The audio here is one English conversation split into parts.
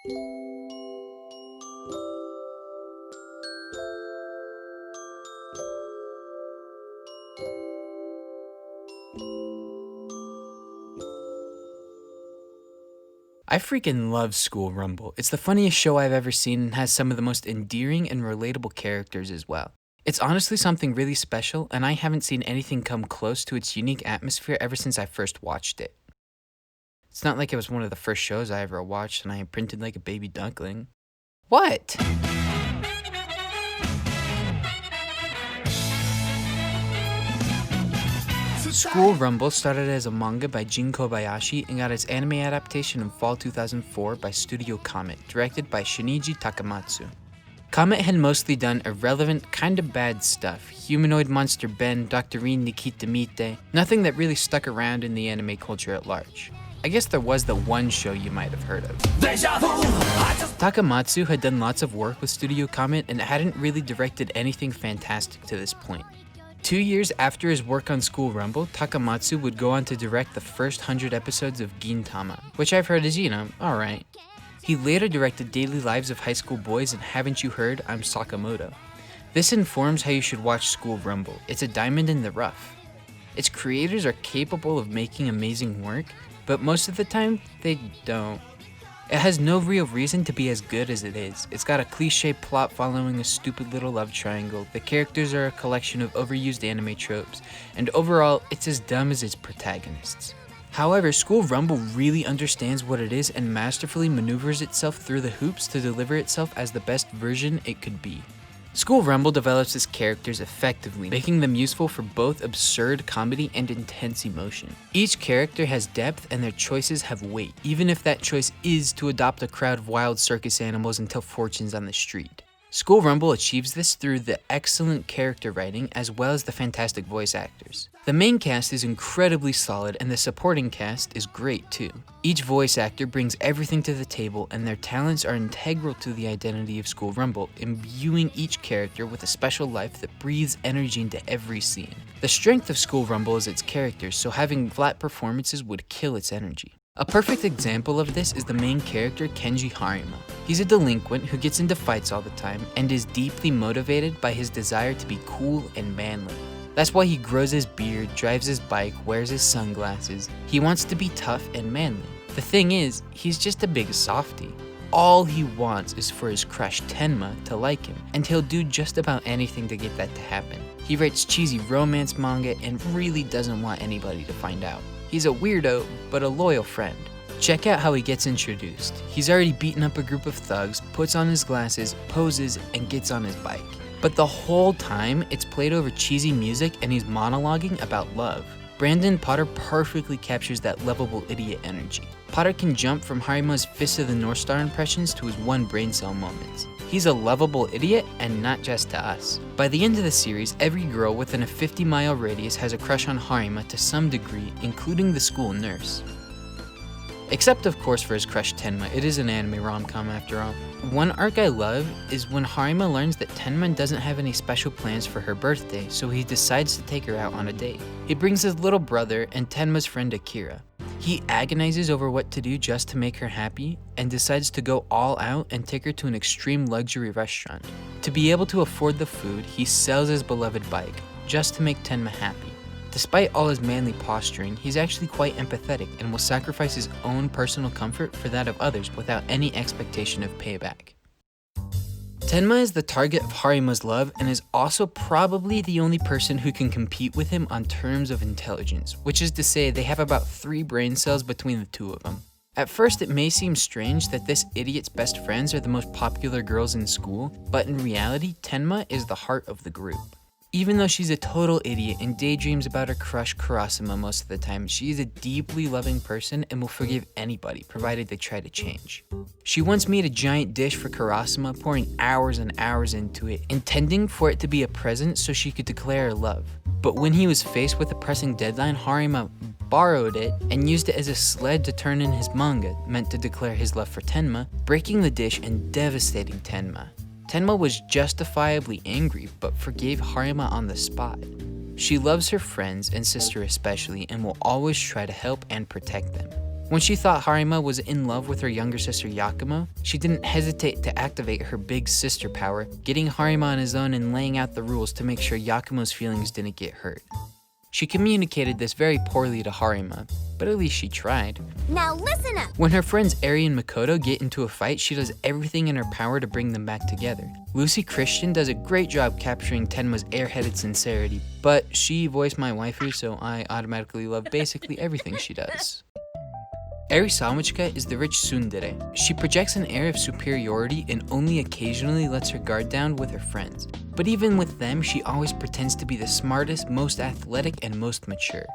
I freaking love School Rumble. It's the funniest show I've ever seen and has some of the most endearing and relatable characters as well. It's honestly something really special, and I haven't seen anything come close to its unique atmosphere ever since I first watched it. It's not like it was one of the first shows I ever watched and I imprinted like a baby duckling. What? School Rumble started as a manga by Jin Kobayashi and got its anime adaptation in fall 2004 by Studio Comet, directed by Shinichi Takamatsu. Comet had mostly done irrelevant, kinda bad stuff. Humanoid Monster Ben, Doctorine Nikita Mite, nothing that really stuck around in the anime culture at large. I guess there was the one show you might have heard of. Takamatsu had done lots of work with Studio Comet and hadn't really directed anything fantastic to this point. 2 years after his work on School Rumble, Takamatsu would go on to direct the first 100 episodes of Gintama, which I've heard is, alright. He later directed Daily Lives of High School Boys and Haven't You Heard, I'm Sakamoto. This informs how you should watch School Rumble. It's a diamond in the rough. Its creators are capable of making amazing work, but most of the time, they don't. It has no real reason to be as good as it is. It's got a cliche plot following a stupid little love triangle, the characters are a collection of overused anime tropes, and overall, it's as dumb as its protagonists. However, School Rumble really understands what it is and masterfully maneuvers itself through the hoops to deliver itself as the best version it could be. School Rumble develops its characters effectively, making them useful for both absurd comedy and intense emotion. Each character has depth and their choices have weight, even if that choice is to adopt a crowd of wild circus animals and tell fortunes on the street. School Rumble achieves this through the excellent character writing as well as the fantastic voice actors. The main cast is incredibly solid and the supporting cast is great too. Each voice actor brings everything to the table and their talents are integral to the identity of School Rumble, imbuing each character with a special life that breathes energy into every scene. The strength of School Rumble is its characters, so having flat performances would kill its energy. A perfect example of this is the main character Kenji Harima. He's a delinquent who gets into fights all the time and is deeply motivated by his desire to be cool and manly. That's why he grows his beard, drives his bike, wears his sunglasses. He wants to be tough and manly. The thing is, he's just a big softie. All he wants is for his crush Tenma to like him, and he'll do just about anything to get that to happen. He writes cheesy romance manga and really doesn't want anybody to find out. He's a weirdo, but a loyal friend. Check out how he gets introduced. He's already beaten up a group of thugs, puts on his glasses, poses, and gets on his bike. But the whole time, it's played over cheesy music and he's monologuing about love. Brandon Potter perfectly captures that lovable idiot energy. Potter can jump from Harima's Fist of the North Star impressions to his one brain cell moments. He's a lovable idiot, and not just to us. By the end of the series, every girl within a 50-mile radius has a crush on Harima to some degree, including the school nurse. Except of course for his crush Tenma, it is an anime rom-com after all. One arc I love is when Harima learns that Tenma doesn't have any special plans for her birthday, so he decides to take her out on a date. He brings his little brother and Tenma's friend Akira. He agonizes over what to do just to make her happy and decides to go all out and take her to an extreme luxury restaurant. To be able to afford the food, he sells his beloved bike just to make Tenma happy. Despite all his manly posturing, he's actually quite empathetic and will sacrifice his own personal comfort for that of others without any expectation of payback. Tenma is the target of Harima's love and is also probably the only person who can compete with him on terms of intelligence, which is to say they have about 3 brain cells between the two of them. At first it may seem strange that this idiot's best friends are the most popular girls in school, but in reality Tenma is the heart of the group. Even though she's a total idiot and daydreams about her crush Kurasama most of the time, she is a deeply loving person and will forgive anybody, provided they try to change. She once made a giant dish for Kurasama, pouring hours and hours into it, intending for it to be a present so she could declare her love. But when he was faced with a pressing deadline, Harima borrowed it and used it as a sled to turn in his manga, meant to declare his love for Tenma, breaking the dish and devastating Tenma. Tenma was justifiably angry, but forgave Harima on the spot. She loves her friends and sister especially and will always try to help and protect them. When she thought Harima was in love with her younger sister Yakumo, she didn't hesitate to activate her big sister power, getting Harima on his own and laying out the rules to make sure Yakumo's feelings didn't get hurt. She communicated this very poorly to Harima, but at least she tried. Now listen up! When her friends Eri and Makoto get into a fight, she does everything in her power to bring them back together. Lucy Christian does a great job capturing Tenma's airheaded sincerity, but she voiced my waifu, so I automatically love basically everything she does. Eri Samochika is the rich tsundere. She projects an air of superiority and only occasionally lets her guard down with her friends. But even with them, she always pretends to be the smartest, most athletic, and most mature.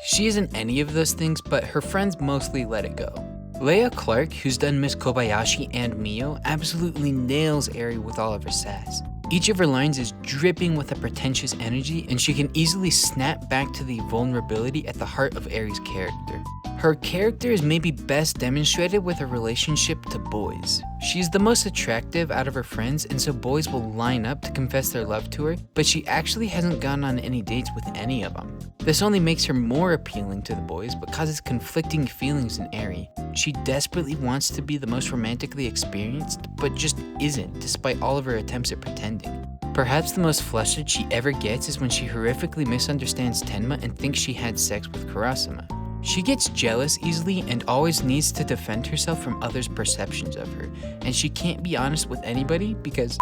She isn't any of those things, but her friends mostly let it go. Leia Clark, who's done Miss Kobayashi and Mio, absolutely nails Eri with all of her sass. Each of her lines is dripping with a pretentious energy, and she can easily snap back to the vulnerability at the heart of Eri's character. Her character is maybe best demonstrated with her relationship to boys. She's the most attractive out of her friends, and so boys will line up to confess their love to her, but she actually hasn't gone on any dates with any of them. This only makes her more appealing to the boys, but causes conflicting feelings in Eri. She desperately wants to be the most romantically experienced, but just isn't, despite all of her attempts at pretending. Perhaps the most flustered she ever gets is when she horrifically misunderstands Tenma and thinks she had sex with Kurasama. She gets jealous easily and always needs to defend herself from others' perceptions of her, and she can't be honest with anybody because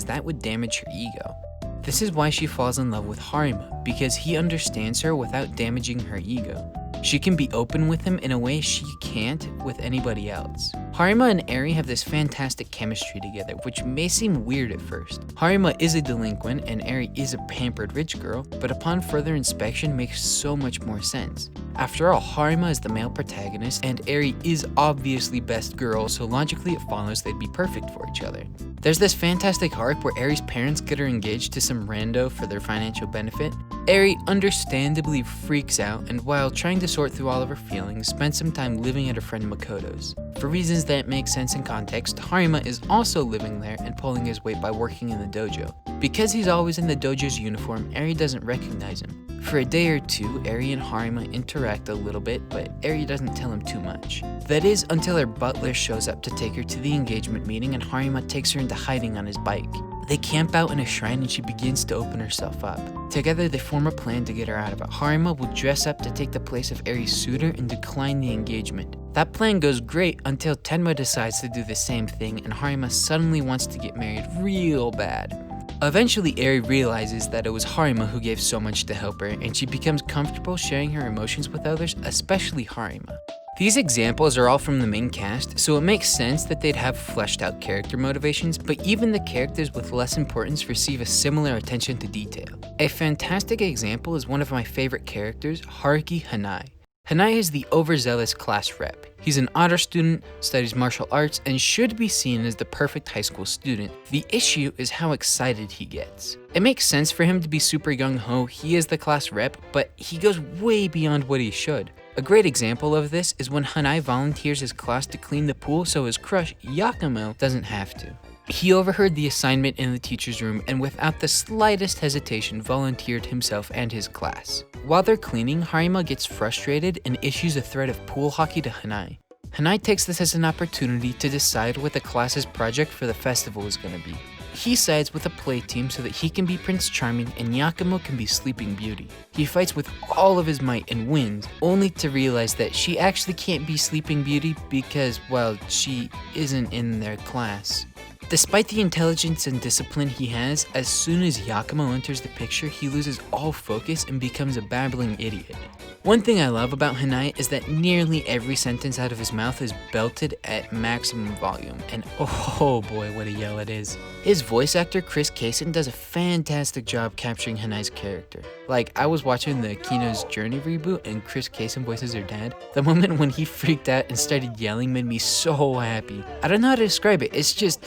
that would damage her ego. This is why she falls in love with Harima, because he understands her without damaging her ego. She can be open with him in a way she can't with anybody else. Harima and Eri have this fantastic chemistry together, which may seem weird at first. Harima is a delinquent and Eri is a pampered rich girl, but upon further inspection makes so much more sense. After all, Harima is the male protagonist and Eri is obviously best girl, so logically it follows they'd be perfect for each other. There's this fantastic arc where Eri's parents get her engaged to some rando for their financial benefit. Eri understandably freaks out, and while trying to sort through all of her feelings, spends some time living at her friend Makoto's. For reasons that make sense in context, Harima is also living there and pulling his weight by working in the dojo. Because he's always in the dojo's uniform, Eri doesn't recognize him. For a day or two, Eri and Harima interact a little bit, but Eri doesn't tell him too much. That is, until her butler shows up to take her to the engagement meeting and Harima takes her into hiding on his bike. They camp out in a shrine and she begins to open herself up. Together they form a plan to get her out of it. Harima will dress up to take the place of Eri's suitor and decline the engagement. That plan goes great until Tenma decides to do the same thing and Harima suddenly wants to get married real bad. Eventually, Eri realizes that it was Harima who gave so much to help her, and she becomes comfortable sharing her emotions with others, especially Harima. These examples are all from the main cast, so it makes sense that they'd have fleshed out character motivations, but even the characters with less importance receive a similar attention to detail. A fantastic example is one of my favorite characters, Haruki Hanai. Hanai is the overzealous class rep. He's an honor student, studies martial arts, and should be seen as the perfect high school student. The issue is how excited he gets. It makes sense for him to be super gung-ho, he is the class rep, but he goes way beyond what he should. A great example of this is when Hanai volunteers his class to clean the pool so his crush, Yakumo, doesn't have to. He overheard the assignment in the teacher's room and without the slightest hesitation volunteered himself and his class. While they're cleaning, Harima gets frustrated and issues a threat of pool hockey to Hanai. Hanai takes this as an opportunity to decide what the class's project for the festival is going to be. He sides with a play team so that he can be Prince Charming and Yakumo can be Sleeping Beauty. He fights with all of his might and wins, only to realize that she actually can't be Sleeping Beauty because, well, she isn't in their class. Despite the intelligence and discipline he has, as soon as Yakumo enters the picture, he loses all focus and becomes a babbling idiot. One thing I love about Hanai is that nearly every sentence out of his mouth is belted at maximum volume, and oh boy, what a yell it is. His voice actor Chris Kaysen does a fantastic job capturing Hanai's character. Like, I was watching the Kino's Journey reboot and Chris Kaysen voices her dad. The moment when he freaked out and started yelling made me so happy. I don't know how to describe it, it's just...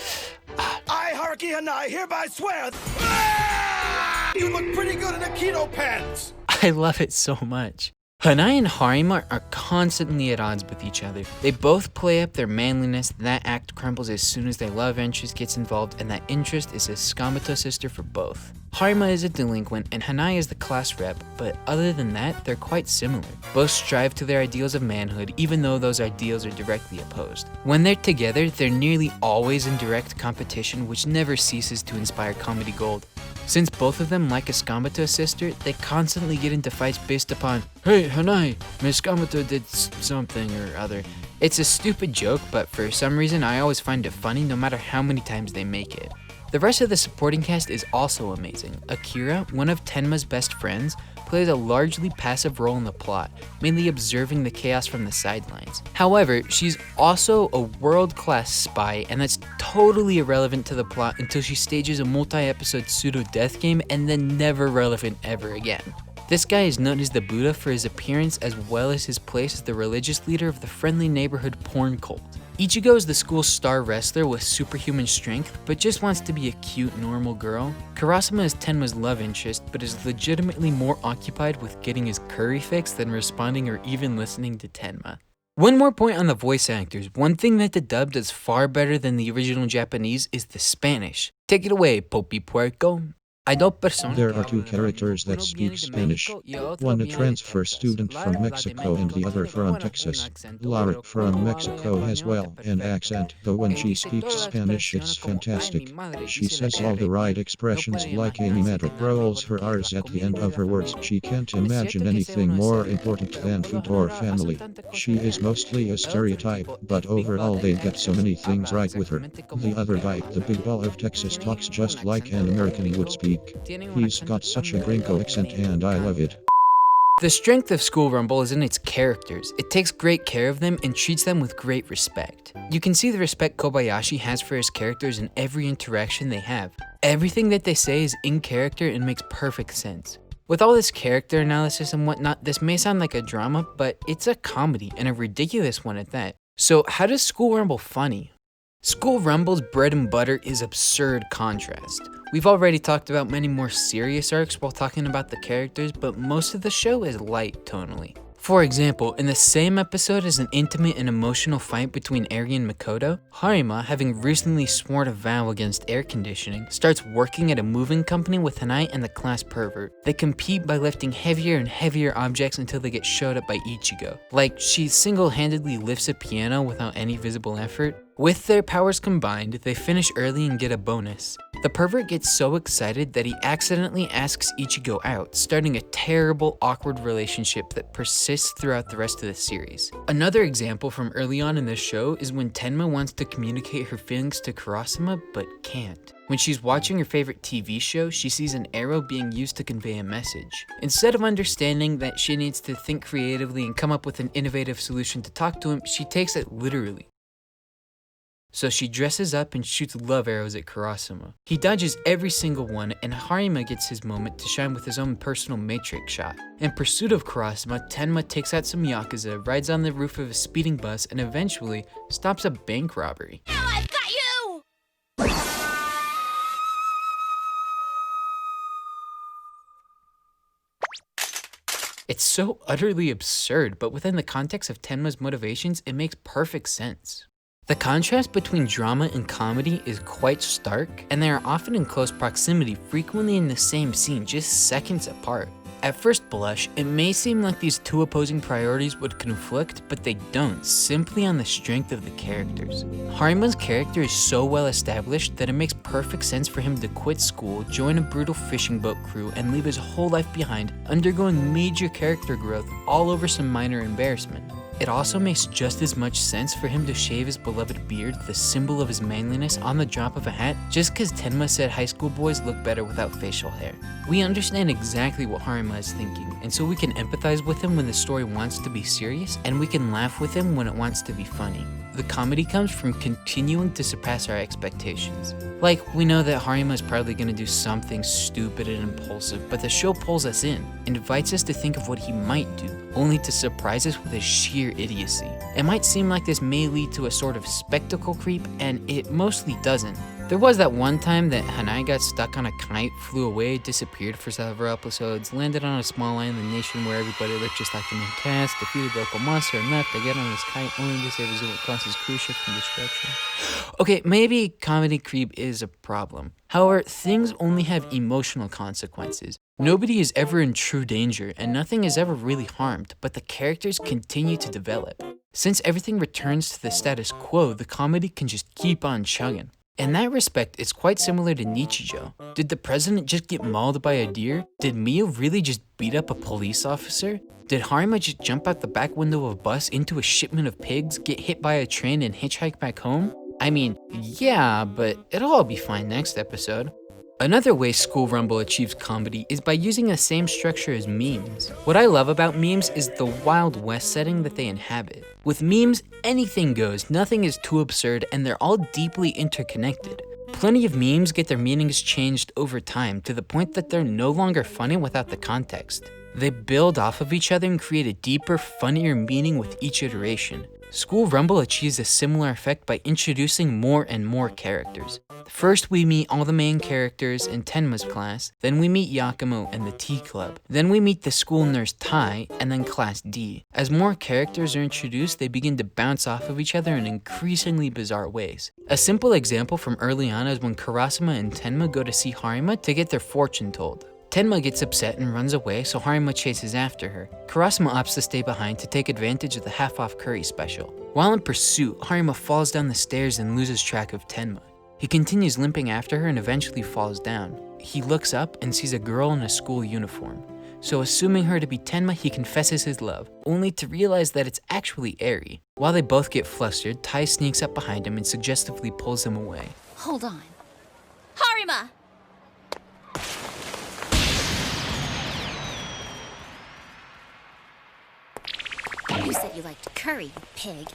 I, Haruki Hanai, hereby swear you look pretty good in the Kino pants! I love it so much. Hanai and Harima are constantly at odds with each other. They both play up their manliness, that act crumbles as soon as their love interest gets involved, and that interest is a Sakamoto sister for both. Harima is a delinquent and Hanai is the class rep, but other than that, they're quite similar. Both strive to their ideals of manhood, even though those ideals are directly opposed. When they're together, they're nearly always in direct competition, which never ceases to inspire comedy gold. Since both of them like Escamato's sister, they constantly get into fights based upon, "Hey, Hanai, Miss Escamato did something or other." It's a stupid joke, but for some reason I always find it funny no matter how many times they make it. The rest of the supporting cast is also amazing. Akira, one of Tenma's best friends, plays a largely passive role in the plot, mainly observing the chaos from the sidelines. However, she's also a world-class spy, and that's totally irrelevant to the plot until she stages a multi-episode pseudo-death game and then never relevant ever again. This guy is known as the Buddha for his appearance as well as his place as the religious leader of the friendly neighborhood porn cult. Ichigo is the school's star wrestler with superhuman strength, but just wants to be a cute, normal girl. Karasuma is Tenma's love interest, but is legitimately more occupied with getting his curry fix than responding or even listening to Tenma. One more point on the voice actors. One thing that the dub does far better than the original Japanese is the Spanish. Take it away, Popi Puerco. There are two characters that speak Spanish. One a transfer student from Mexico and the other from Texas. Lara from Mexico has well an accent, though when she speaks Spanish it's fantastic. She says all the right expressions like Amy Madrid rolls her R's at the end of her words. She can't imagine anything more important than food or family. She is mostly a stereotype, but overall they get so many things right with her. The other guy, the big ball of Texas, talks just like an American would speak. He's got such a gringo accent and I love it. The strength of School Rumble is in its characters. It takes great care of them and treats them with great respect. You can see the respect Kobayashi has for his characters in every interaction they have. Everything that they say is in character and makes perfect sense. With all this character analysis and whatnot, this may sound like a drama, but it's a comedy, and a ridiculous one at that. So how does School Rumble funny? School Rumble's bread and butter is absurd contrast. We've already talked about many more serious arcs while talking about the characters, but most of the show is light tonally. For example, in the same episode as an intimate and emotional fight between Eri and Makoto, Harima, having recently sworn a vow against air conditioning, starts working at a moving company with Hanai and the class pervert. They compete by lifting heavier and heavier objects until they get showed up by Ichigo. Like, she single-handedly lifts a piano without any visible effort. With their powers combined, they finish early and get a bonus. The pervert gets so excited that he accidentally asks Ichigo out, starting a terrible, awkward relationship that persists throughout the rest of the series. Another example from early on in this show is when Tenma wants to communicate her feelings to Karasuma, but can't. When she's watching her favorite TV show, she sees an arrow being used to convey a message. Instead of understanding that she needs to think creatively and come up with an innovative solution to talk to him, she takes it literally. So she dresses up and shoots love arrows at Karasuma. He dodges every single one, and Harima gets his moment to shine with his own personal matrix shot. In pursuit of Karasuma, Tenma takes out some Yakuza, rides on the roof of a speeding bus, and eventually stops a bank robbery. Now I've got you! It's so utterly absurd, but within the context of Tenma's motivations, it makes perfect sense. The contrast between drama and comedy is quite stark, and they are often in close proximity, frequently in the same scene, just seconds apart. At first blush, it may seem like these two opposing priorities would conflict, but they don't, simply on the strength of the characters. Harima's character is so well established that it makes perfect sense for him to quit school, join a brutal fishing boat crew, and leave his whole life behind, undergoing major character growth all over some minor embarrassment. It also makes just as much sense for him to shave his beloved beard, the symbol of his manliness, on the drop of a hat, just cause Tenma said high school boys look better without facial hair. We understand exactly what Harima is thinking, and so we can empathize with him when the story wants to be serious, and we can laugh with him when it wants to be funny. The comedy comes from continuing to surpass our expectations. Like, we know that Harima is probably going to do something stupid and impulsive, but the show pulls us in, invites us to think of what he might do, only to surprise us with his sheer idiocy. It might seem like this may lead to a sort of spectacle creep, and it mostly doesn't. There was that one time that Hanai got stuck on a kite, flew away, disappeared for several episodes, landed on a small island nation where everybody looked just like the main cast, defeated the local monster, and left again on his kite only to save his little class's cruise ship from destruction. Okay, maybe comedy creep is a problem. However, things only have emotional consequences. Nobody is ever in true danger, and nothing is ever really harmed, but the characters continue to develop. Since everything returns to the status quo, the comedy can just keep on chugging. In that respect, it's quite similar to Nichijou. Did the president just get mauled by a deer? Did Mio really just beat up a police officer? Did Harima just jump out the back window of a bus into a shipment of pigs, get hit by a train, and hitchhike back home? I mean, yeah, but it'll all be fine next episode. Another way School Rumble achieves comedy is by using the same structure as memes. What I love about memes is the Wild West setting that they inhabit. With memes, anything goes, nothing is too absurd, and they're all deeply interconnected. Plenty of memes get their meanings changed over time to the point that they're no longer funny without the context. They build off of each other and create a deeper, funnier meaning with each iteration. School Rumble achieves a similar effect by introducing more and more characters. First we meet all the main characters in Tenma's class, then we meet Yakumo and the Tea Club, then we meet the school nurse Tai, and then Class D. As more characters are introduced, they begin to bounce off of each other in increasingly bizarre ways. A simple example from early on is when Karasuma and Tenma go to see Harima to get their fortune told. Tenma gets upset and runs away, so Harima chases after her. Karasuma opts to stay behind to take advantage of the half-off curry special. While in pursuit, Harima falls down the stairs and loses track of Tenma. He continues limping after her and eventually falls down. He looks up and sees a girl in a school uniform. So assuming her to be Tenma, he confesses his love, only to realize that it's actually Eri. While they both get flustered, Tai sneaks up behind him and suggestively pulls him away. Hold on. Harima! You said you liked curry, pig.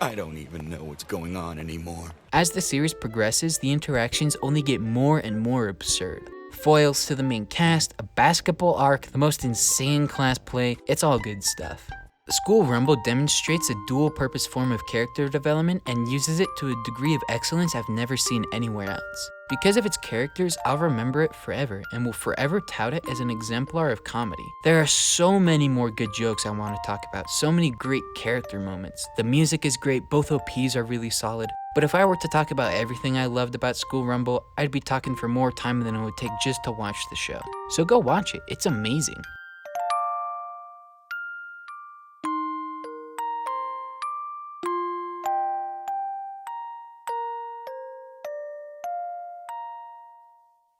I don't even know what's going on anymore. As the series progresses, the interactions only get more and more absurd. Foils to the main cast, a basketball arc, the most insane class play, it's all good stuff. School Rumble demonstrates a dual-purpose form of character development and uses it to a degree of excellence I've never seen anywhere else. Because of its characters, I'll remember it forever and will forever tout it as an exemplar of comedy. There are so many more good jokes I want to talk about, so many great character moments. The music is great, both OPs are really solid. But if I were to talk about everything I loved about School Rumble, I'd be talking for more time than it would take just to watch the show. So go watch it, it's amazing.